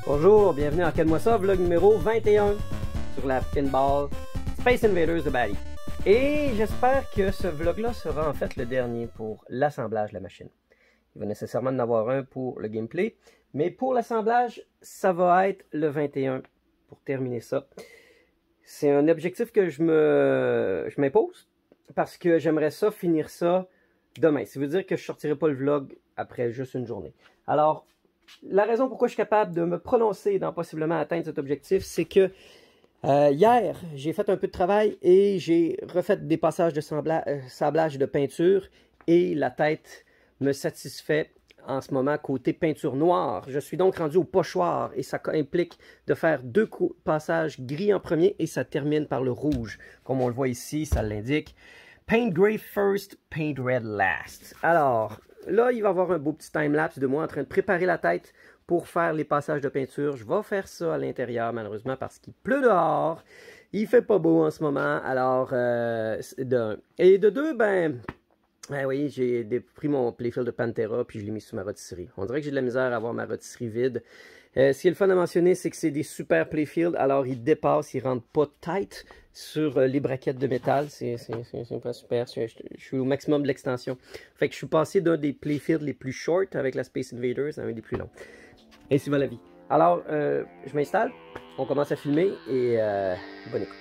Bonjour, bienvenue en Quelle-moi ça, vlog numéro 21 sur la pinball Space Invaders de Bally. Et j'espère que ce vlog-là sera en fait le dernier pour l'assemblage de la machine. Il va nécessairement en avoir un pour le gameplay, mais pour l'assemblage, ça va être le 21 pour terminer ça. C'est un objectif que je m'impose parce que j'aimerais ça finir ça demain. Ça veut dire que je ne sortirai pas le vlog après juste une journée. Alors, la raison pourquoi je suis capable de me prononcer dans possiblement atteindre cet objectif, c'est que hier, j'ai fait un peu de travail et j'ai refait des passages de sablage de peinture et la tête me satisfait en ce moment côté peinture noire. Je suis donc rendu au pochoir et ça implique de faire deux passages gris en premier et ça termine par le rouge. Comme on le voit ici, ça l'indique. Paint gray first, paint red last. Alors, là, il va y avoir un beau petit time-lapse de moi en train de préparer la tête pour faire les passages de peinture. Je vais faire ça à l'intérieur, malheureusement, parce qu'il pleut dehors. Il fait pas beau en ce moment. Alors, et de deux, ben oui, j'ai pris mon playfield de Pantera puis je l'ai mis sous ma rôtisserie. On dirait que j'ai de la misère à avoir ma rôtisserie vide. Ce qui est le fun à mentionner, c'est que c'est des super playfields. Alors, ils dépassent, ils rentrent pas tight sur les braquettes de métal. C'est pas super. Je suis au maximum de l'extension. Fait que je suis passé d'un des playfields les plus short avec la Space Invaders à un des plus longs. Ainsi va la vie. Alors, je m'installe. On commence à filmer et bonne écoute.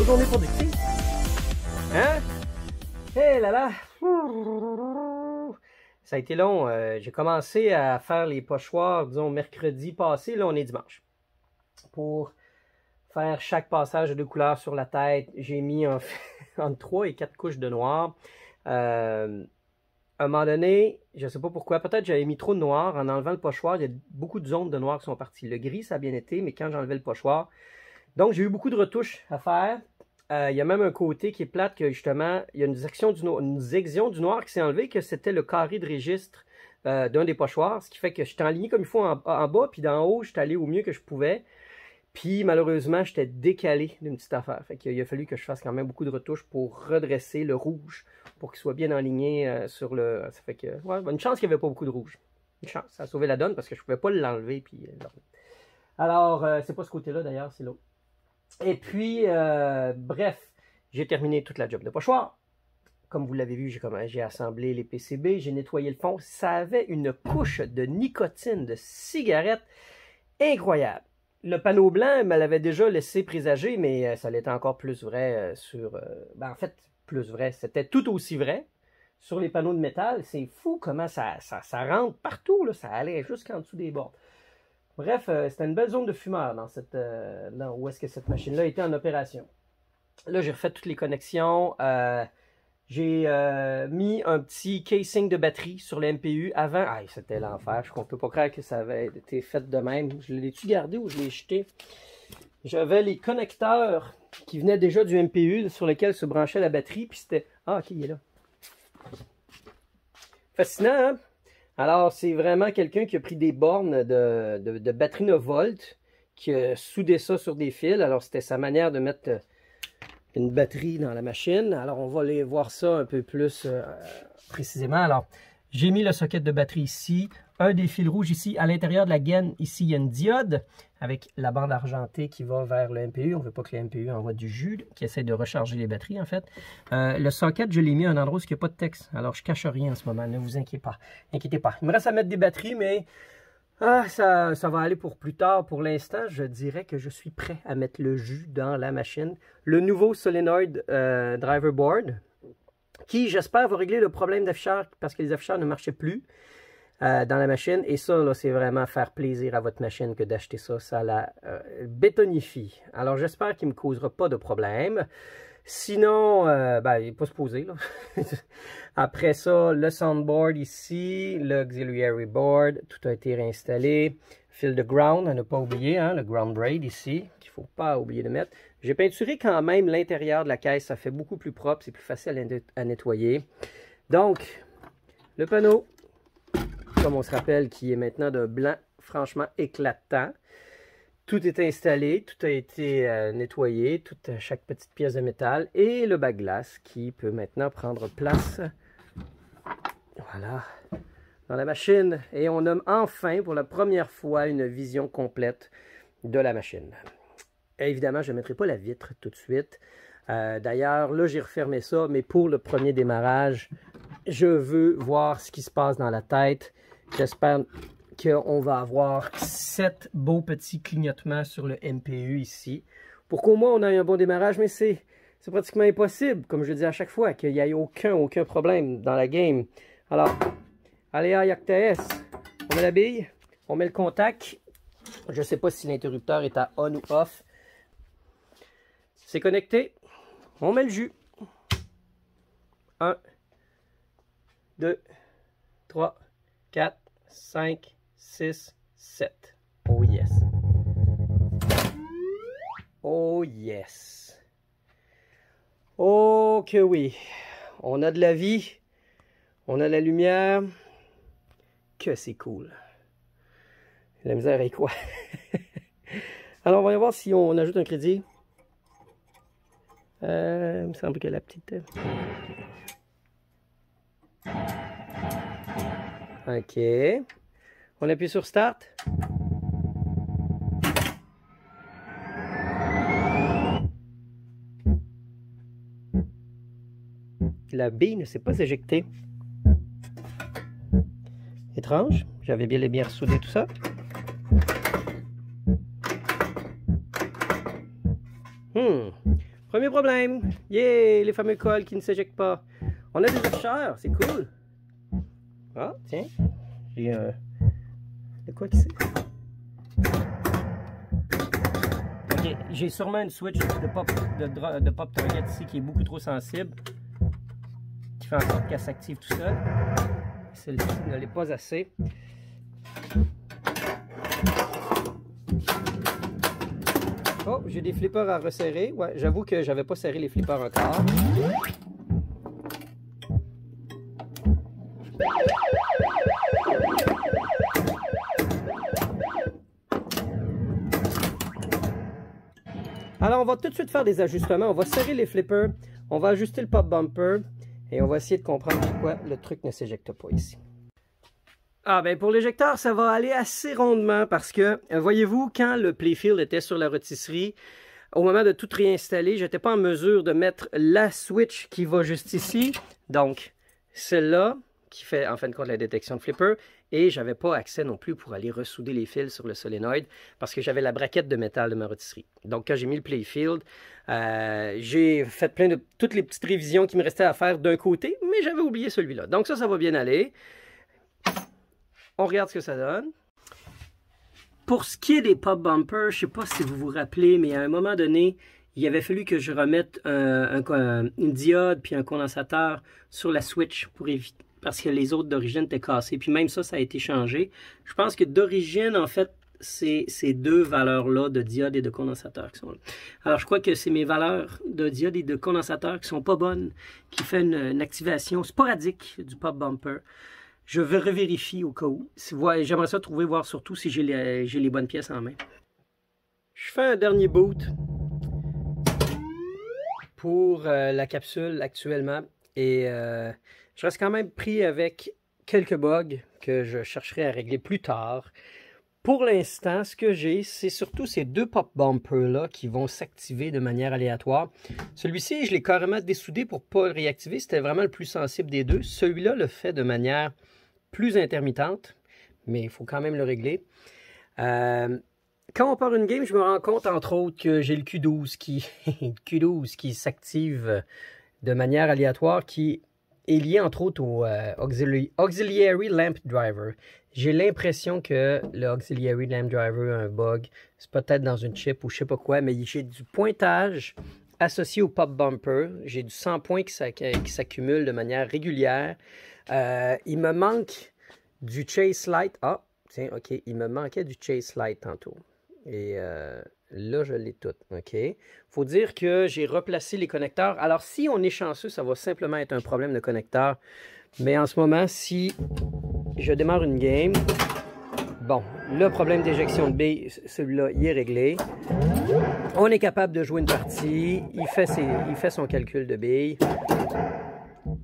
Journée productive. Hein? Hé là là! Ça a été long. J'ai commencé à faire les pochoirs, disons, mercredi passé. Là, on est dimanche. Pour faire chaque passage de deux couleurs sur la tête, j'ai mis entre 3 et 4 couches de noir. À un moment donné, je ne sais pas pourquoi, peut-être j'avais mis trop de noir. En enlevant le pochoir, il y a beaucoup de zones de noir qui sont parties. Le gris, ça a bien été, mais quand j'enlevais le pochoir... Donc, j'ai eu beaucoup de retouches à faire. Il y a même un côté qui est plate que justement, il y a une section une section du noir qui s'est enlevée, que c'était le carré de registre d'un des pochoirs, ce qui fait que j'étais aligné comme il faut en bas, puis d'en haut, j'étais allé au mieux que je pouvais. Puis malheureusement, j'étais décalé d'une petite affaire. Fait qu'il a fallu que je fasse quand même beaucoup de retouches pour redresser le rouge, pour qu'il soit bien aligné sur le... Ça fait que, ouais, une chance qu'il n'y avait pas beaucoup de rouge. Une chance, ça a sauvé la donne parce que je ne pouvais pas l'enlever. Puis, alors, c'est pas ce côté-là d'ailleurs, c'est l'autre. Et puis, bref, j'ai terminé toute la job de pochoir. Comme vous l'avez vu, j'ai assemblé les PCB, j'ai nettoyé le fond. Ça avait une couche de nicotine, de cigarette incroyable. le panneau blanc me l'avait déjà laissé présager, mais ça l'était encore plus vrai sur... ben, en fait, plus vrai, c'était tout aussi vrai sur les panneaux de métal. C'est fou comment ça rentre partout, là, ça allait jusqu'en dessous des bords. Bref, c'était une belle zone de fumeur dans cette, où est-ce que cette machine-là était en opération. Là, j'ai refait toutes les connexions. J'ai mis un petit casing de batterie sur le MPU avant. Ah, c'était l'enfer. Je ne peux pas croire que ça avait été fait de même. Je l'ai-tu gardé ou je l'ai jeté? J'avais les connecteurs qui venaient déjà du MPU sur lesquels se branchait la batterie. Puis c'était... Ah, ok, il est là. Fascinant, hein? Alors, c'est vraiment quelqu'un qui a pris des bornes de batterie 9 volts, qui a soudé ça sur des fils. Alors, c'était sa manière de mettre une batterie dans la machine. Alors, on va aller voir ça un peu plus précisément. Alors, j'ai mis le socket de batterie ici, un des fils rouges ici. À l'intérieur de la gaine, ici, il y a une diode avec la bande argentée qui va vers le MPU. On ne veut pas que le MPU envoie du jus, qui essaie de recharger les batteries, en fait. Le socket, je l'ai mis à un endroit où il n'y a pas de texte. Alors, je ne cache rien en ce moment, ne vous inquiétez pas. Inquiétez pas. Il me reste à mettre des batteries, mais ça va aller pour plus tard. Pour l'instant, je dirais que je suis prêt à mettre le jus dans la machine. Le nouveau Solenoid Driver Board, qui, j'espère, va régler le problème d'afficheur parce que les afficheurs ne marchaient plus dans la machine. Et ça, là, c'est vraiment faire plaisir à votre machine que d'acheter ça. Ça la bétonifie. Alors, j'espère qu'il ne me causera pas de problème. Sinon, ben, il n'est pas supposé, là. Après ça, le soundboard ici, l'auxiliary board, tout a été réinstallé. Fil de ground, à ne pas oublier, hein, le ground braid ici, qu'il ne faut pas oublier de mettre. J'ai peinturé quand même l'intérieur de la caisse, ça fait beaucoup plus propre, c'est plus facile à nettoyer. Donc, le panneau, comme on se rappelle, qui est maintenant d'un blanc franchement éclatant. Tout est installé, tout a été nettoyé, chaque petite pièce de métal et le bac-glace qui peut maintenant prendre place, voilà, dans la machine. Et on a enfin, pour la première fois, une vision complète de la machine. Et évidemment, je ne mettrai pas la vitre tout de suite. D'ailleurs, là, j'ai refermé ça, mais pour le premier démarrage, je veux voir ce qui se passe dans la tête. J'espère qu'on va avoir 7 beaux petits clignotements sur le MPU ici. Pour qu'au moins on ait un bon démarrage, mais c'est pratiquement impossible, comme je dis à chaque fois, qu'il n'y ait aucun problème dans la game. Alors, allez à YACTS, on met la bille, on met le contact. Je ne sais pas si l'interrupteur est à on ou off. C'est connecté, on met le jus. 1, 2, 3, 4, 5, 6, 7. Oh yes. Oh yes. Oh que oui. On a de la vie. On a de la lumière. Que c'est cool. La misère est quoi? Alors on va voir si on ajoute un crédit. Il me semble que la petite... OK. On appuie sur Start. La bille ne s'est pas éjectée. Étrange. J'avais bien ressoudé tout ça. Premier problème. Yeah! Les fameux cols qui ne s'éjectent pas. On a des afficheurs. C'est cool. Ah, tiens. J'ai de quoi qui c'est? Ok, j'ai sûrement une switch de pop target ici qui est beaucoup trop sensible. Qui fait en sorte qu'elle s'active tout seul. Celle-ci ne l'est pas assez. Oh, j'ai des flippers à resserrer. Ouais, j'avoue que j'avais pas serré les flippers encore. Alors, on va tout de suite faire des ajustements. On va serrer les flippers, on va ajuster le pop bumper et on va essayer de comprendre pourquoi le truc ne s'éjecte pas ici. Ah ben pour l'éjecteur, ça va aller assez rondement parce que, voyez-vous, quand le playfield était sur la rôtisserie, au moment de tout réinstaller, je n'étais pas en mesure de mettre la switch qui va juste ici. Donc, celle-là, qui fait en fin de compte la détection de flipper. Et j'avais pas accès non plus pour aller ressouder les fils sur le solénoïde parce que j'avais la braquette de métal de ma rôtisserie. Donc quand j'ai mis le Playfield, j'ai fait plein de toutes les petites révisions qui me restaient à faire d'un côté, mais j'avais oublié celui-là. Donc ça va bien aller. On regarde ce que ça donne. Pour ce qui est des pop bumpers, je ne sais pas si vous vous rappelez, mais à un moment donné, il avait fallu que je remette une diode puis un condensateur sur la switch pour éviter, parce que les autres d'origine étaient cassés. Puis même ça a été changé. Je pense que d'origine, en fait, c'est ces deux valeurs-là de diode et de condensateur qui sont là. Alors, je crois que c'est mes valeurs de diode et de condensateur qui sont pas bonnes, qui fait une activation sporadique du pop bumper. Je vais revérifier au cas où. J'aimerais ça voir surtout si j'ai les bonnes pièces en main. Je fais un dernier boot pour la capsule actuellement. Et je reste quand même pris avec quelques bugs que je chercherai à régler plus tard. Pour l'instant, ce que j'ai, c'est surtout ces deux pop bumpers-là qui vont s'activer de manière aléatoire. Celui-ci, je l'ai carrément dessoudé pour ne pas le réactiver. C'était vraiment le plus sensible des deux. Celui-là le fait de manière plus intermittente, mais il faut quand même le régler. Quand on part une game, je me rends compte, entre autres, que j'ai le Q12 qui s'active de manière aléatoire, qui est lié, entre autres, au Auxiliary Lamp Driver. J'ai l'impression que le Auxiliary Lamp Driver a un bug. C'est peut-être dans une chip ou je sais pas quoi, mais j'ai du pointage associé au pop bumper. J'ai du 100 points qui s'accumule de manière régulière. Il me manque du chase light. Ah, tiens, ok. Il me manquait du chase light tantôt. Et là, je l'ai tout. OK. Faut dire que j'ai replacé les connecteurs. Alors, si on est chanceux, ça va simplement être un problème de connecteur. Mais en ce moment, si je démarre une game, bon, le problème d'éjection de billes, celui-là, il est réglé. On est capable de jouer une partie. Il fait son calcul de billes.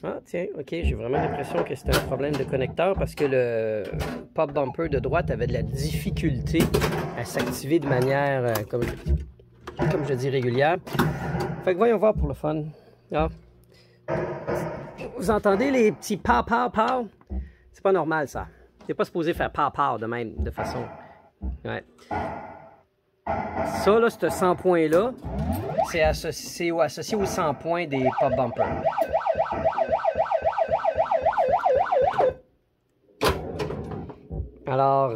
Ah, tiens, ok, j'ai vraiment l'impression que c'est un problème de connecteur parce que le pop bumper de droite avait de la difficulté à s'activer de manière, comme je dis, régulière. Fait que voyons voir pour le fun. Ah. Vous entendez les petits pow pow pow? C'est pas normal ça. C'est pas supposé faire pow pow de même, de façon. Ouais. Ça, là, ce 100 points-là, c'est associé aux 100 points des pop bumpers. Alors,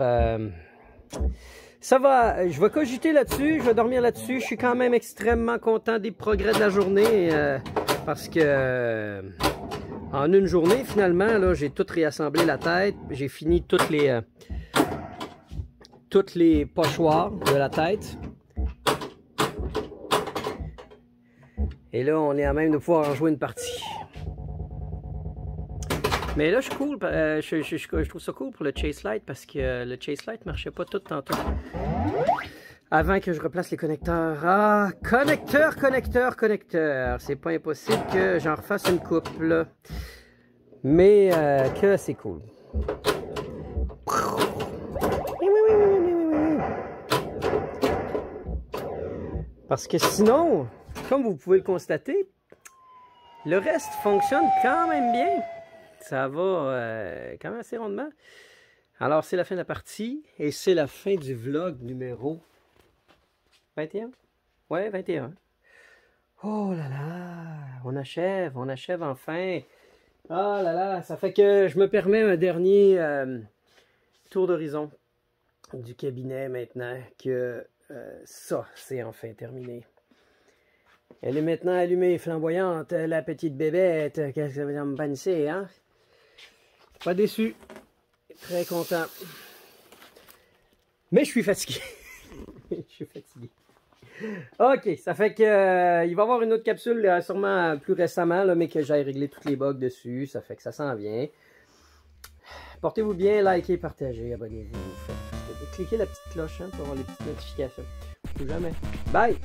ça va, je vais cogiter là-dessus, je vais dormir là-dessus. Je suis quand même extrêmement content des progrès de la journée parce que en une journée, finalement, là, j'ai tout réassemblé la tête. J'ai fini toutes les pochoirs de la tête. Et là, on est à même de pouvoir en jouer une partie. Mais là, je suis cool. Je trouve ça cool pour le Chase Light parce que le Chase Light ne marchait pas tout tantôt. Avant que je replace les connecteurs. Ah, connecteur. C'est pas impossible que j'en refasse une couple. Mais que c'est cool. Parce que sinon, comme vous pouvez le constater, le reste fonctionne quand même bien. Ça va quand même assez rondement. Alors, c'est la fin de la partie et c'est la fin du vlog numéro 21? Ouais, 21. Oh là là, on achève enfin. Oh là là, ça fait que je me permets un dernier tour d'horizon du cabinet maintenant que ça, c'est enfin terminé. Elle est maintenant allumée, flamboyante, la petite bébête. Qu'est-ce que ça veut dire me paniser, hein? Pas déçu. Très content. Mais je suis fatigué. OK, ça fait que il va y avoir une autre capsule sûrement plus récemment, là, mais que j'ai réglé tous les bugs dessus. Ça fait que ça s'en vient. Portez-vous bien, likez, partagez, abonnez-vous. Cliquez la petite cloche pour avoir les petites notifications. Plus jamais. Bye!